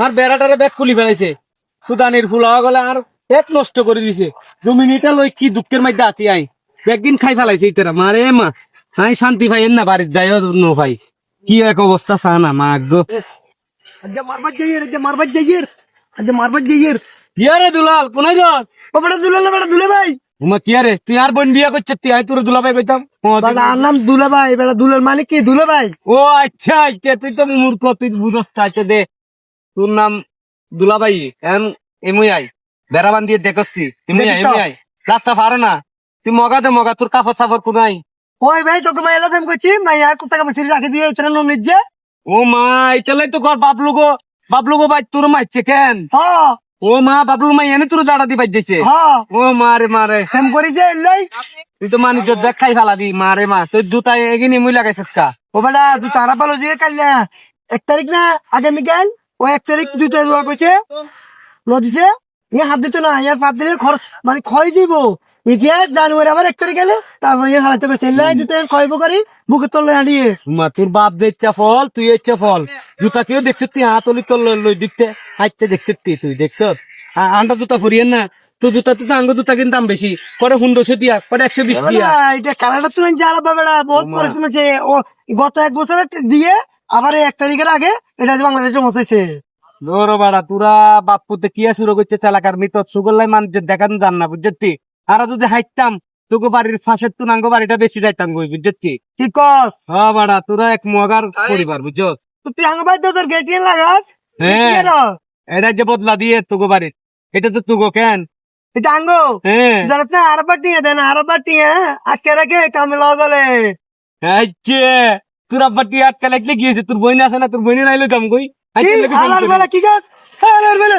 আর বেড়াটারে bag খুলি ফেলাইছে সুদানির ফুল হওয়া গেলে আর এক নষ্ট করে দিছে জমিনিটা লই কি দুঃখের মধ্যে আছি আই একদিন খাই ফেলাইছে ইতারা মারে মা হাই শান্তি ভাই না বাড়ির যাইও ন ভাই কি এক অবস্থা চা না মা গো আচ্ছা মারবার যাইয়ের কিয়ারে দুলাল কোনায় যাস ও বেটা দুলে ভাই উমা কিয়ারে তুই আর বোন বিয়া করছিস তুই আই তোর দুলা ভাই কইতাম বেটা আর নাম দুলে ভাই বেটা দুলের মানে কি দুলে ভাই ও আচ্ছা আচ্ছা তুই তো মূর্খ তুই বুঝস চাইছে দে তোর নাম দুলাভাই এমুই আই বেড়া বান্ধিয়ে দেখছি এমুই আই রাস্তা পারো না তুই মগা তোর কাপড় সাপড় কোনাই ওই ভাই তোকে মাই এলাম কইছি মাই আর কোথাকে বসে রাখি দিয়ে এখানে নুন নিচ্ছে ও মা এটালাই তো কর বাবলুগো ভাই তোর মাইছে কেন হ্যাঁ ও মা বাবলু মাই এনে তোর জাড়া দি বাইছে হ্যাঁ ও মারে ফেম করি যে এলাই তুই তো মানি জোর দেখাই ফালাবি মারে মা তুই জুতা এগিনি মুই লাগাইছিস কা ও বেটা তুই তারা পালো দিয়ে কাল না 1 তারিখ না আগামীকাল ও 1 তারিখ দুইটা জোয়া কইছে লো দিছে ইয়ে হাত দিত না ইয়ার পাত দিলে খরচ মানে ক্ষয় যাব ইকে জানুয়ারি আবার 1 তারিখ গেলে তারপর ইয়ে হালাতে কইছে এলাই দিতে ক্ষয়ব করি বুকে তলে হাঁড়িয়ে মা তোর বাপ যে ইচ্ছা ফল তুই ইচ্ছা ফল জুতা কেউ দেখছিস তুই হাত অলি তোর লই দিতে হাইতে দেখছিস তুই দেখছ আন্ডা জুতা ফুরিয়েন না তো জুতা তো আঙ্গ জুতা কিন্তু দাম বেশি করে 100 দিয়া করে 120 দিয়া এটা কানাডা তো জানা বেটা বহুত পরিশ্রম আছে ও গত 1 বছর দিয়ে আবার 1 তারিখের আগে এটা বাংলাদেশে পৌঁছেছে লোর বাড়া তোরা বাপুতে কিয়া শুরু করছে এলাকার মৃত সুগল্লাই মানুষের দেখান যান না বুঝছি আর যদি হাইতাম তোকে বাড়ির ফাঁসের তো নাঙ্গ বাড়িটা বেশি যাইতাম গই বুঝছি কি কস হ্যাঁ বাড়া তোরা এক মগার পরিবার বুঝছ তুই আঙ্গবাই তোর গেটিয়ে লাগাস হ্যাঁ এটা যে বদলা দিয়ে তোকে বাড়ির এটা তো তুগো কেন এটা আঙ্গ হ্যাঁ জানাস না আরবার টিয়া দেন আরবার টিয়া আটকে রাখে কামে লাগলে আচ্ছা তোর আব্বা টি আটকা লাগলে গিয়েছে তোর বইন আছে না তোর বইনের আইলো দাম কই কি হালার বেলা কি গাছ হালার বেলা